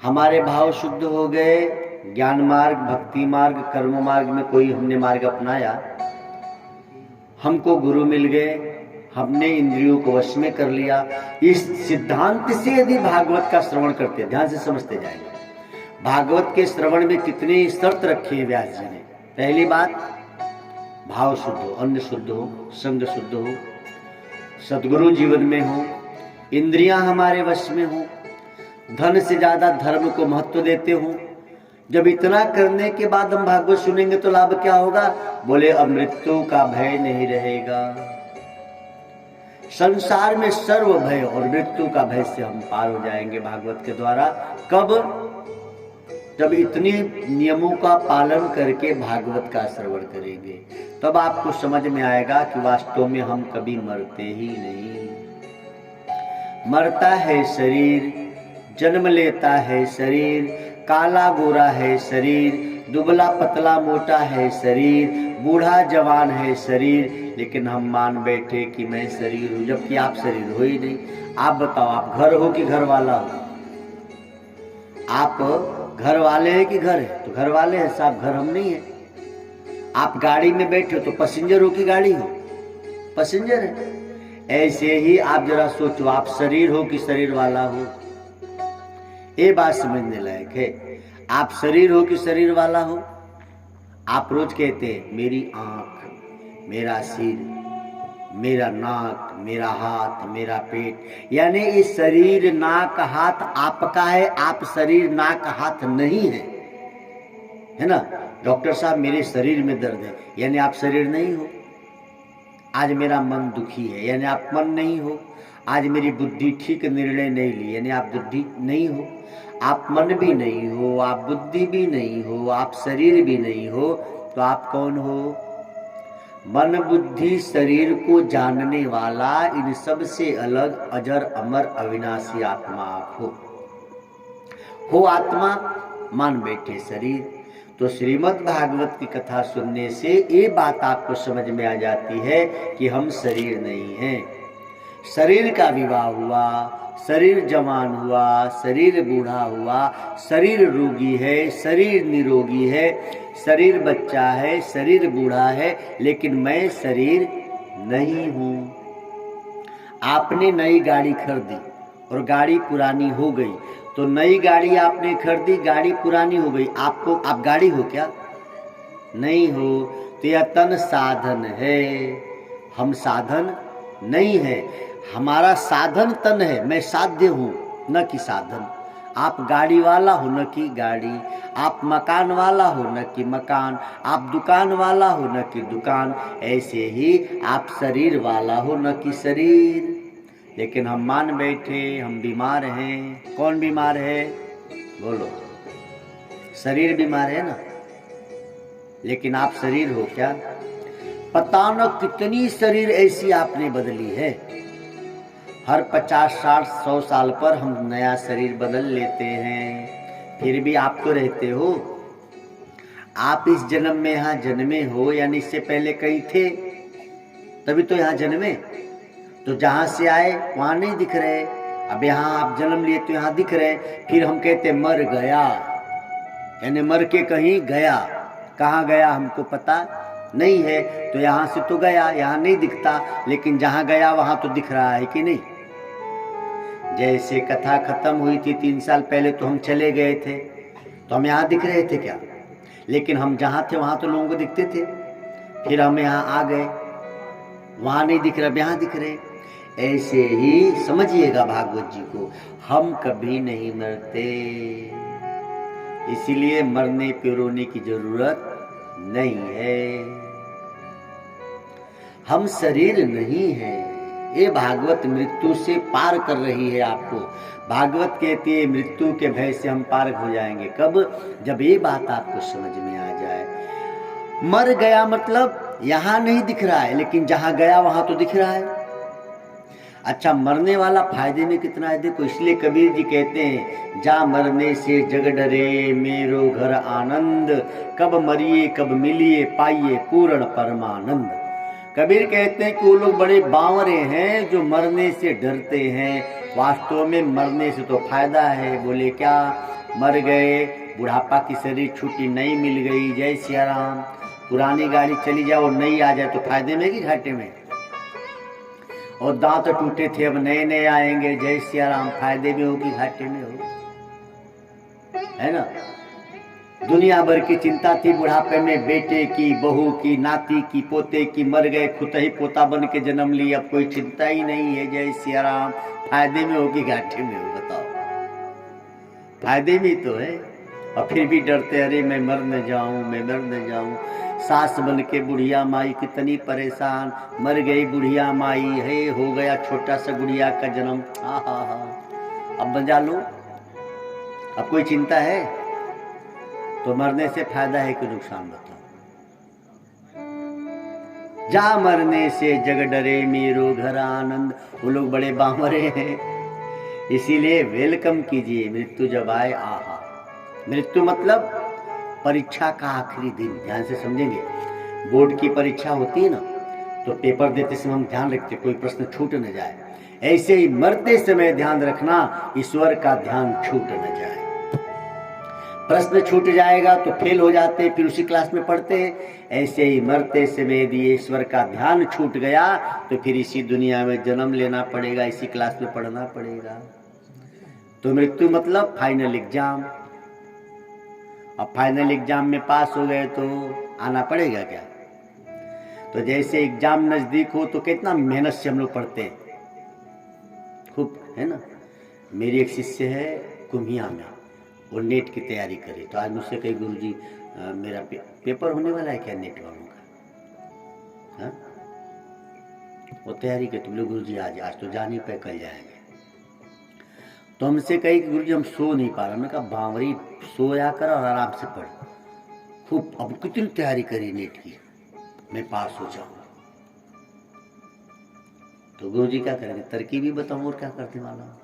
हमारे भाव शुद्ध हो गए, ज्ञान मार्ग, भक्ति मार्ग, कर्म मार्ग में कोई हमने मार्ग अपनाया, हमको गुरु मिल गए, हमने इंद्रियों को वश में कर लिया। इस सिद्धांत से यदि भागवत का श्रवण करते, ध्यान से समझते जाएंगे, भागवत के श्रवण में कितने शर्त रखे हैं व्यास जी ने। पहली बात, भाव शुद्ध हो, अन्न शुद्ध हो, संग शुद्ध हो, सद्गुरु जीवन में हो, इंद्रियां हमारे वश में हो, धन से ज्यादा धर्म को महत्व देते हो। जब इतना करने के बाद हम भागवत सुनेंगे तो लाभ क्या होगा? बोले अब मृत्यु का भय नहीं रहेगा। संसार में सर्व भय और मृत्यु का भय से हम पार हो जाएंगे भागवत के द्वारा। कब? जब इतने नियमों का पालन करके भागवत का श्रवण करेंगे, तब आपको समझ में आएगा कि वास्तव में हम कभी मरते ही नहीं। मरता है शरीर, जन्म लेता है शरीर, काला गोरा है शरीर, दुबला पतला मोटा है शरीर, बूढ़ा जवान है शरीर, लेकिन हम मान बैठे कि मैं शरीर हूं, जबकि आप शरीर हो ही नहीं। आप बताओ, आप घर हो कि घर वाला हो? आप घर वाले हैं कि घर है? तो घर वाले हैं साहब, घर हम नहीं है। आप गाड़ी में बैठे हो तो पैसेंजर हो कि गाड़ी हो? पैसेंजर है। ऐसे ही आप जरा सोचो, आप शरीर हो कि शरीर वाला हो? ये बात समझने लायक है। आप शरीर हो कि शरीर वाला हो? आप रोज कहते हैं मेरी आंख, मेरा सिर, मेरा नाक, मेरा हाथ, मेरा पेट, यानी इस शरीर नाक हाथ आपका है, आप शरीर नाक हाथ नहीं है, है ना? डॉक्टर साहब मेरे शरीर में दर्द है, यानी आप शरीर नहीं हो। आज मेरा मन दुखी है, यानी आप मन नहीं हो। आज मेरी बुद्धि ठीक निर्णय नहीं ली, यानी आप बुद्धि नहीं हो। आप मन भी नहीं हो, आप बुद्धि भी नहीं हो, आप शरीर भी नहीं हो, तो आप कौन हो? मन बुद्धि शरीर को जानने वाला, इन सब से अलग अजर अमर अविनाशी आत्मा आप हो आत्मा, मान बैठे शरीर। तो श्रीमद् भागवत की कथा सुनने से ये बात आपको समझ में आ जाती है कि हम शरीर नहीं हैं। शरीर का विवाह हुआ, शरीर जवान हुआ, शरीर बूढ़ा हुआ, शरीर रोगी है, शरीर निरोगी है, शरीर बच्चा है, शरीर बूढ़ा है, लेकिन मैं शरीर नहीं हूं। आपने नई गाड़ी खरीदी और गाड़ी पुरानी हो गई, तो नई गाड़ी आपने खरीदी, गाड़ी पुरानी हो गई, आप गाड़ी हो क्या? नहीं हो। तो यह तन साधन है, हम साधन नहीं है। हमारा साधन तन है, मैं साध्य हूं न कि साधन। आप गाड़ी वाला हो न कि गाड़ी, आप मकान वाला हो न कि मकान, आप दुकान वाला हो न कि दुकान। ऐसे ही आप शरीर वाला हो न कि शरीर। लेकिन हम मान बैठे हम बीमार हैं। कौन बीमार है? बोलो। शरीर बीमार है ना, लेकिन आप शरीर हो क्या? पता न कितनी शरीर ऐसी आपने बदली है। हर 50, 60, 100 साल पर हम नया शरीर बदल लेते हैं, फिर भी आप तो रहते हो। आप इस जन्म में यहाँ जन्मे हो, यानी इससे पहले कहीं थे, तभी तो यहाँ जन्मे। तो जहाँ से आए वहाँ नहीं दिख रहे, अब यहाँ आप जन्म लिए तो यहाँ दिख रहे। फिर हम कहते मर गया, यानी मर के कहीं गया। कहाँ गया हमको पता नहीं है। तो यहाँ से तो गया, यहाँ नहीं दिखता, लेकिन जहाँ गया वहाँ तो दिख रहा है कि नहीं? जैसे कथा खत्म हुई थी 3 साल पहले, तो हम चले गए थे, तो हम यहाँ दिख रहे थे क्या? लेकिन हम जहाँ थे वहाँ तो लोगों को दिखते थे। फिर हम यहाँ आ गए, वहाँ नहीं दिख रहा, यहाँ दिख रहे। ऐसे ही समझिएगा भागवत जी को, हम कभी नहीं मरते, इसीलिए मरने पे रोने की जरूरत नहीं है। हम शरीर नहीं है। ये भागवत मृत्यु से पार कर रही है आपको। भागवत कहती है मृत्यु के भय से हम पार हो जाएंगे। कब? जब ये बात आपको समझ में आ जाए। मर गया मतलब यहाँ नहीं दिख रहा है, लेकिन जहाँ गया वहाँ तो दिख रहा है। अच्छा, मरने वाला फायदे में कितना है देखो। इसलिए कबीर जी कहते हैं, जा मरने से जग डरे मेरो घर आनंद, कब मरिए कब मिलिए पाइए पूर्ण परमानंद। कबीर कहते हैं कि वो लोग बड़े बावरे हैं जो मरने से डरते हैं। वास्तव में मरने से तो फायदा है। बोले क्या? मर गए, बुढ़ापा की शरीर छुट्टी नहीं मिल गई, जय सिया राम। पुरानी गाड़ी चली जाए और नई आ जाए तो फायदे में कि घाटे में? और दांत टूटे थे अब नए नए आएंगे, जय सिया राम, फायदे में हो कि घाटे में हो? है ना? दुनिया भर की चिंता थी बुढ़ापे में, बेटे की, बहू की, नाती की, पोते की, मर गए, खुद ही पोता बन के जन्म लिया, अब कोई चिंता ही नहीं है, जय सिया राम। फायदे में हो कि घाटे में हो? बताओ। फायदे में तो है, और फिर भी डरते, अरे मैं मर न जाऊं, मैं मर न जाऊं। सास बन के बुढ़िया माई कितनी परेशान, मर गई बुढ़िया माई, है हो गया छोटा सा गुड़िया का जन्म। हा, अब बजा लो, अब कोई चिंता है? तो मरने से फायदा है कि नुकसान? बताओ। जा मरने से जग डरे मेरो घर आनंद। वो लोग बड़े बावरे हैं, इसीलिए वेलकम कीजिए मृत्यु जब आए। आहा, मृत्यु मतलब परीक्षा का आखिरी दिन। ध्यान से समझेंगे, बोर्ड की परीक्षा होती है ना, तो पेपर देते समय हम ध्यान रखते कोई प्रश्न छूट न जाए। ऐसे ही मरते समय ध्यान रखना, ईश्वर का ध्यान छूट न जाए। प्रश्न छूट जाएगा तो फेल हो जाते, फिर उसी क्लास में पढ़ते। ऐसे ही मरते समय यदि ईश्वर का ध्यान छूट गया तो फिर इसी दुनिया में जन्म लेना पड़ेगा, इसी क्लास में पढ़ना पड़ेगा। तो मृत्यु मतलब फाइनल एग्जाम। अब फाइनल एग्जाम में पास हो गए तो आना पड़ेगा क्या? तो जैसे एग्जाम नजदीक हो तो कितना मेहनत से हम लोग पढ़ते हैं खूब, है ना? मेरी एक शिष्य है कुम्हिया में, वो नेट की तैयारी करे, तो आज मुझसे कही गुरुजी मेरा पेपर होने वाला है क्या नेट वालों का? हाँ, वो तैयारी कर, तुम लोग गुरुजी आज तो जा नहीं पाए, कल जाएंगे। तो हमसे कही कि गुरुजी हम सो नहीं पा रहे। हमने कहा बावरी, सोया कर और आराम से पढ़ खूब। अब कितनी तैयारी करी नेट की, मैं पास हो जाऊं। तो गुरुजी क्या करेंगे? तरकीब बताऊं और क्या करने वाला हूं।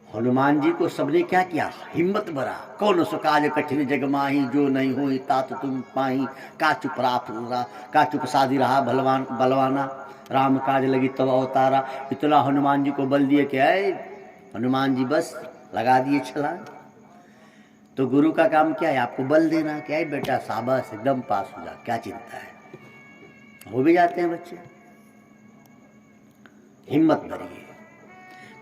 हनुमान जी को सबने क्या किया? हिम्मत भरा। कौन सो काज कठिन जग माही, जो नहीं हुई तात तुम पाही। का चुप साधी रहा बलवान बलवाना, राम काज लगी तब अवतारा। इतना हनुमान जी को बल दिए कि हनुमान जी बस लगा दिए छलांग। तो गुरु का काम क्या है? आपको बल देना। क्या है बेटा, शाबाश, एकदम पास हो जा, क्या चिंता है। हो भी जाते हैं बच्चे। हिम्मत भरिए।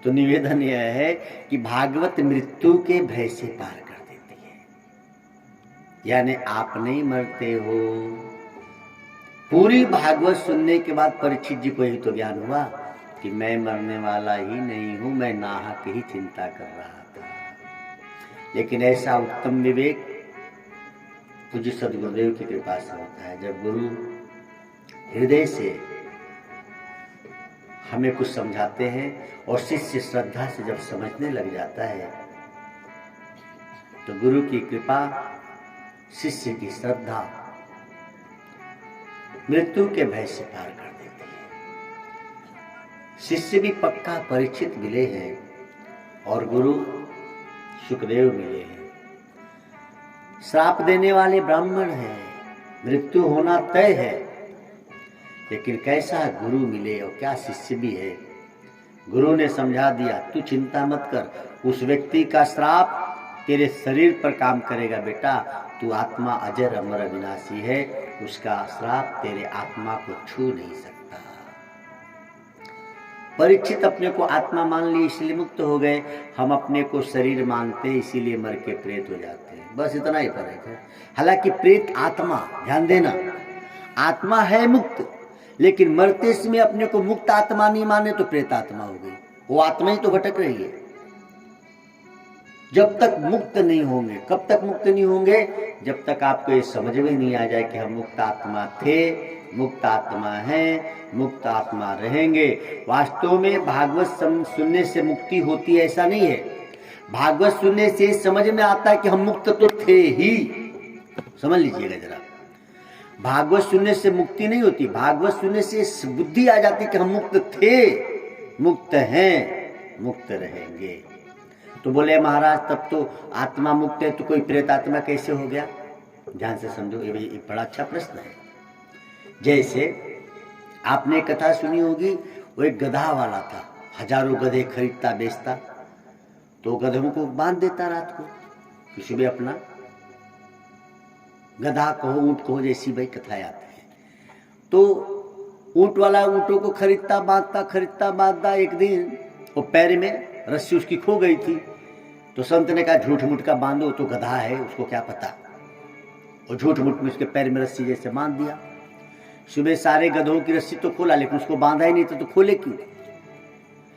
तो निवेदन यह है कि भागवत मृत्यु के भय से पार कर देती है, यानी आप नहीं मरते हो। पूरी भागवत सुनने के बाद परीक्षित जी को यही तो ज्ञान हुआ कि मैं मरने वाला ही नहीं हूं, मैं नाहक ही चिंता कर रहा था। लेकिन ऐसा उत्तम विवेक पूज्य सद्गुरुदेव की कृपा से होता है। जब गुरु हृदय से हमें कुछ समझाते हैं और शिष्य श्रद्धा से जब समझने लग जाता है तो गुरु की कृपा, शिष्य की श्रद्धा मृत्यु के भय से पार कर देती है। शिष्य भी पक्का परीक्षित मिले हैं और गुरु सुखदेव मिले हैं। श्राप देने वाले ब्राह्मण हैं, मृत्यु होना तय है, लेकिन कैसा गुरु मिले और क्या शिष्य भी है। गुरु ने समझा दिया, तू चिंता मत कर, उस व्यक्ति का श्राप तेरे शरीर पर काम करेगा बेटा, तू आत्मा अजर अमर अविनाशी है, उसका श्राप तेरे आत्मा को छू नहीं सकता। परीक्षित अपने को आत्मा मान ली इसलिए मुक्त हो गए, हम अपने को शरीर मानते हैं इसीलिए मर के प्रेत हो जाते हैं। बस इतना ही फर्क है। हालांकि प्रेत आत्मा, ध्यान देना, आत्मा है मुक्त, लेकिन मरते समय अपने को मुक्त आत्मा नहीं माने तो प्रेत आत्मा हो गई। वो आत्मा ही तो भटक रही है। जब तक मुक्त नहीं होंगे, कब तक मुक्त नहीं होंगे? जब तक आपको ये समझ में नहीं आ जाए कि हम मुक्त आत्मा थे, मुक्त आत्मा हैं, मुक्त आत्मा रहेंगे। वास्तव में भागवत सुनने से मुक्ति होती है ऐसा नहीं है। भागवत सुनने से समझ में आता है कि हम मुक्त तो थे ही। समझ लीजिएगा जरा, भागवत सुनने से मुक्ति नहीं होती, भागवत सुनने से बुद्धि आ जाती कि हम मुक्त थे, मुक्त हैं, मुक्त रहेंगे। तो बोले महाराज तब तो आत्मा मुक्त है तो कोई प्रेत आत्मा कैसे हो गया? ध्यान से समझो, ये बड़ा अच्छा प्रश्न है। जैसे आपने कथा सुनी होगी, वो एक गधा वाला था, हजारों गधे खरीदता बेचता। तो गधों को बांध देता रात को कि सुबह अपना, गधा कहो ऊंट कहो, जैसी भाई कथाएं आती है। तो ऊंट वाला ऊंटों को खरीदता बांधता एक दिन वो पैर में रस्सी उसकी खो गई थी। तो संत ने कहा झूठ मूठ का बांधो, तो गधा है उसको क्या पता, और झूठ मूठ में उसके पैर में रस्सी जैसे बांध दिया। सुबह सारे गधों की रस्सी तो खोला, लेकिन उसको बांधा ही नहीं था, तो खोले क्यों?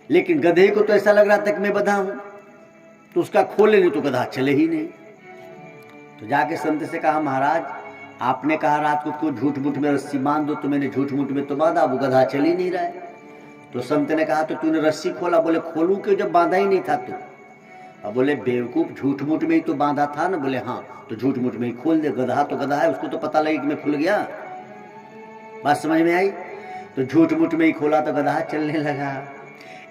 लेकिन गधे को तो ऐसा लग रहा था कि मैं बंधा हूं, तो उसका खोले नहीं तो गधा चले ही नहीं। तो जाके संत से कहा महाराज आपने कहा रात को झूठ मूठ में रस्सी बांध दो, तो मैंने झूठ मूठ में तो बांधा, वो गधा चल ही नहीं रहा है। तो संत ने कहा तो तूने रस्सी खोला? बोले खोलूं क्यों जब बांधा ही नहीं था तो। अब बोले बेवकूफ, झूठ मूठ में ही तो बांधा था ना। बोले हाँ, तो झूठ मूठ में ही खोल दे, गधा तो गधा है, उसको तो पता लगे कि मैं खुल गया। बात समझ में आई? तो झूठ मूठ में ही खोला तो गधा चलने लगा।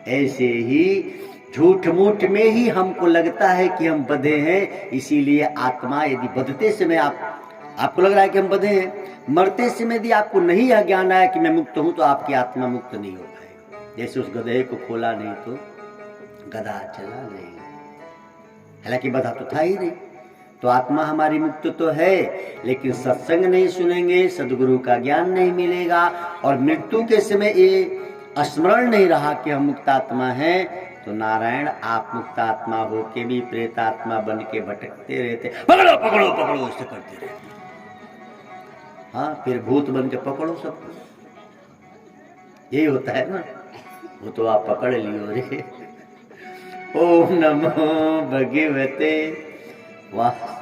ऐसे ही झूठ मूठ में ही हमको लगता है कि हम बंधे हैं, इसीलिए आत्मा यदि बंधते समय आपको लग रहा है कि हम बंधे हैं, मरते समय यदि आपको नहीं यह ज्ञान आया कि मैं मुक्त हूं, तो आपकी आत्मा मुक्त नहीं हो पाएगी। जैसे उस गधे को खोला नहीं तो गधा चला नहीं, हालांकि बंधा तो था ही नहीं। तो आत्मा हमारी मुक्त तो है, लेकिन सत्संग नहीं सुनेंगे, सदगुरु का ज्ञान नहीं मिलेगा, और मृत्यु के समय ये स्मरण नहीं रहा कि हम मुक्त आत्मा हैं, तो नारायण आप मुक्त आत्मा होके भी प्रेतात्मा बन के भटकते रहते, पकड़ो पकड़ो पकड़ो ऐसे करते रहते। हाँ, फिर भूत बन के पकड़ो सबको, यही होता है ना। वो तो आप पकड़ लियो रे। ओम नमो भगवते वाह।